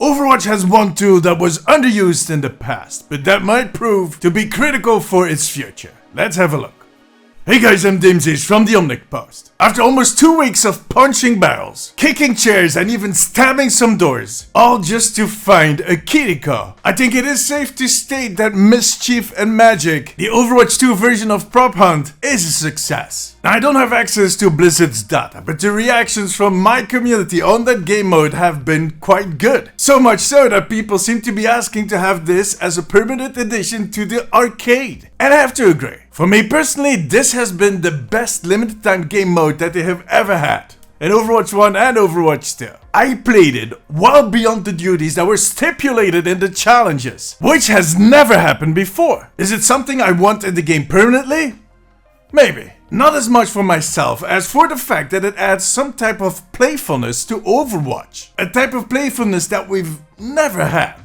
Overwatch has one tool that was underused in the past, but that might prove to be critical for its future. Let's have a look. Hey guys, I'm Dimsies from the Omnic Post. After almost 2 weeks of punching barrels, kicking chairs and even stabbing some doors, all just to find a Kiriko, I think it is safe to state that Mischief and Magic, the Overwatch 2 version of Prop Hunt, is a success. Now, I don't have access to Blizzard's data, but the reactions from my community on that game mode have been quite good. So much so that people seem to be asking to have this as a permanent addition to the arcade. And I have to agree. For me personally, this has been the best limited time game mode that they have ever had. In Overwatch 1 and Overwatch 2. I played it well beyond the duties that were stipulated in the challenges, which has never happened before. Is it something I want in the game permanently? Maybe. Not as much for myself as for the fact that it adds some type of playfulness to Overwatch. A type of playfulness that we've never had.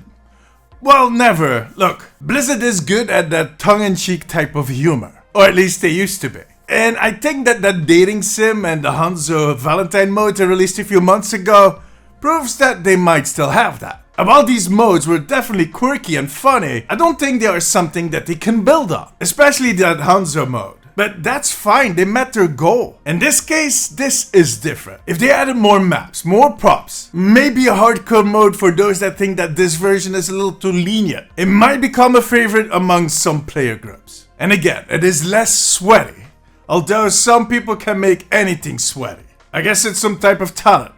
Well, never. Look, Blizzard is good at that tongue-in-cheek type of humor. Or at least they used to be. And I think that dating sim and the Hanzo Valentine mode they released a few months ago proves that they might still have that. And while these modes were definitely quirky and funny, I don't think they are something that they can build on. Especially that Hanzo mode. But that's fine, they met their goal. In this case, this is different. If they added more maps, more props, maybe a hardcore mode for those that think that this version is a little too lenient, it might become a favorite among some player groups. And again, it is less sweaty, although some people can make anything sweaty. I guess it's some type of talent,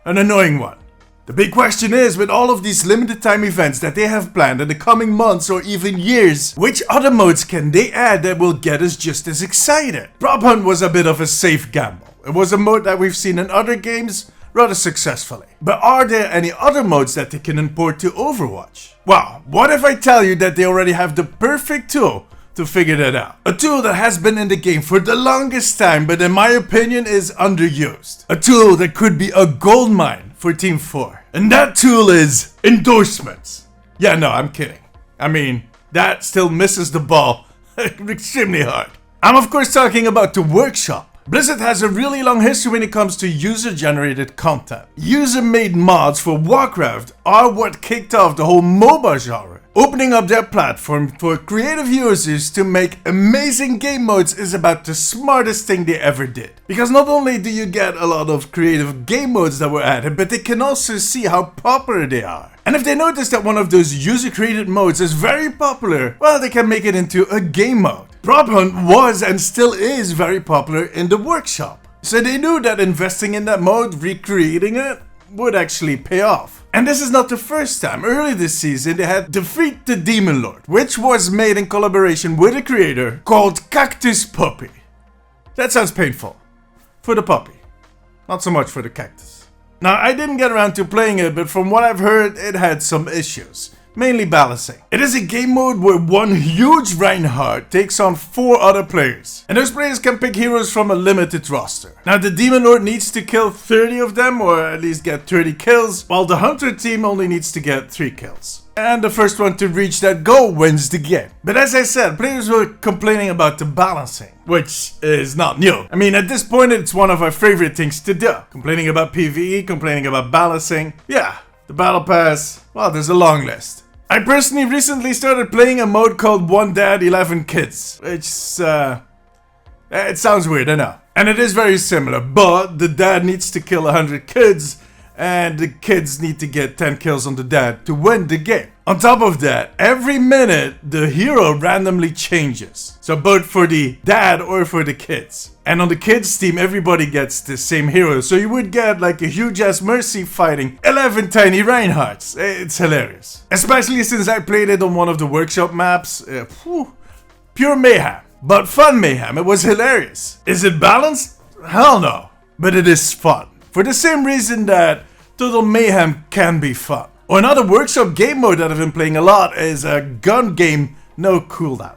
an annoying one. The big question is, with all of these limited time events that they have planned in the coming months or even years, which other modes can they add that will get us just as excited? Prop Hunt was a bit of a safe gamble. It was a mode that we've seen in other games rather successfully. But are there any other modes that they can import to Overwatch? Well, what if I tell you that they already have the perfect tool to figure that out? A tool that has been in the game for the longest time, but in my opinion is underused. A tool that could be a goldmine for Team 4. And that tool is endorsements. Yeah, no, I'm kidding. I mean, that still misses the ball extremely hard. I'm of course talking about the workshop. Blizzard has a really long history when it comes to user-generated content. User-made mods for Warcraft are what kicked off the whole MOBA genre. Opening up their platform for creative users to make amazing game modes is about the smartest thing they ever did. Because not only do you get a lot of creative game modes that were added, but they can also see how popular they are. And if they notice that one of those user-created modes is very popular, well, they can make it into a game mode. Prop Hunt was and still is very popular in the workshop. So they knew that investing in that mode, recreating it, would actually pay off. And this is not the first time. Early this season they had Defeat the Demon Lord, which was made in collaboration with a creator called Cactus Puppy. That sounds painful. For the puppy. Not so much for the cactus. Now, I didn't get around to playing it, but from what I've heard, it had some issues. Mainly balancing. It is a game mode where one huge Reinhardt takes on 4 other players. And those players can pick heroes from a limited roster. Now the Demon Lord needs to kill 30 of them, or at least get 30 kills, while the Hunter team only needs to get 3 kills. And the first one to reach that goal wins the game. But as I said, players were complaining about the balancing, which is not new. I mean, at this point it's one of our favorite things to do. Complaining about PvE, complaining about balancing. Yeah, the battle pass, well, there's a long list. I personally recently started playing a mode called One Dad, 11 Kids, which it sounds weird, I know. And it is very similar, but the dad needs to kill 100 kids, and the kids need to get 10 kills on the dad to win the game. On top of that, every minute, the hero randomly changes. So both for the dad or for the kids. And on the kids team, everybody gets the same hero. So you would get like a huge ass Mercy fighting 11 tiny Reinhardts. It's hilarious. Especially since I played it on one of the workshop maps. Pure mayhem. But fun mayhem. It was hilarious. Is it balanced? Hell no. But it is fun. For the same reason that total mayhem can be fun. Or another workshop game mode that I've been playing a lot is a gun game no cooldown.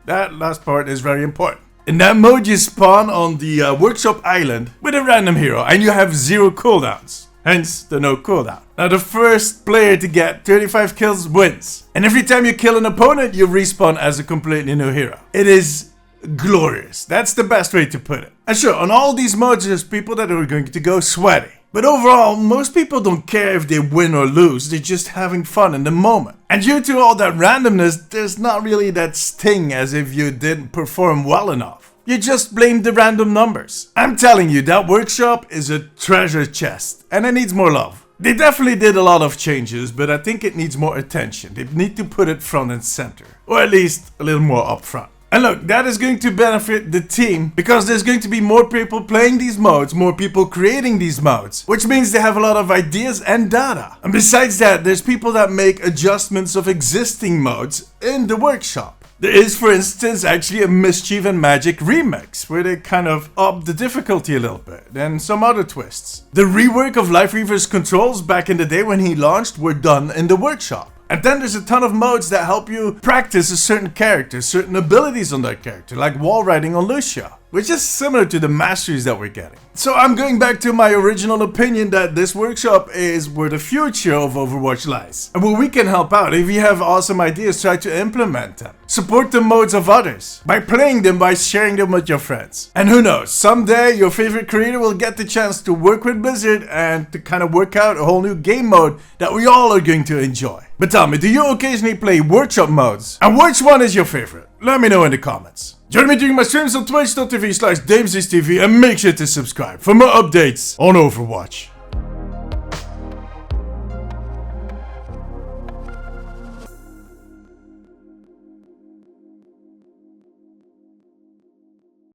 That last part is very important. In that mode you spawn on the workshop island with a random hero and you have 0 cooldowns. Hence the no cooldown. Now the first player to get 35 kills wins. And every time you kill an opponent you respawn as a completely new hero. It is glorious. That's the best way to put it. And sure, on all these modes there's people that are going to go sweaty. But overall, most people don't care if they win or lose, they're just having fun in the moment. And due to all that randomness, there's not really that sting as if you didn't perform well enough. You just blame the random numbers. I'm telling you, that workshop is a treasure chest, and it needs more love. They definitely did a lot of changes, but I think it needs more attention. They need to put it front and center, or at least a little more upfront. And look, that is going to benefit the team because there's going to be more people playing these modes, more people creating these modes, which means they have a lot of ideas and data. And besides that, there's people that make adjustments of existing modes in the workshop. There is, for instance, actually a Mischief and Magic remix, where they kind of up the difficulty a little bit, and some other twists. The rework of Life Reaver's controls back in the day when he launched were done in the workshop. And then there's a ton of modes that help you practice a certain character, certain abilities on that character, like wall riding on Lucia, which is similar to the masteries that we're getting. So I'm going back to my original opinion that this workshop is where the future of Overwatch lies. And where we can help out. If you have awesome ideas, try to implement them. Support the modes of others by playing them, by sharing them with your friends. And who knows, someday your favorite creator will get the chance to work with Blizzard and to kind of work out a whole new game mode that we all are going to enjoy. But tell me, do you occasionally play workshop modes? And which one is your favorite? Let me know in the comments. Join me during my streams on twitch.tv/DamesIsTV and make sure to subscribe for more updates on Overwatch.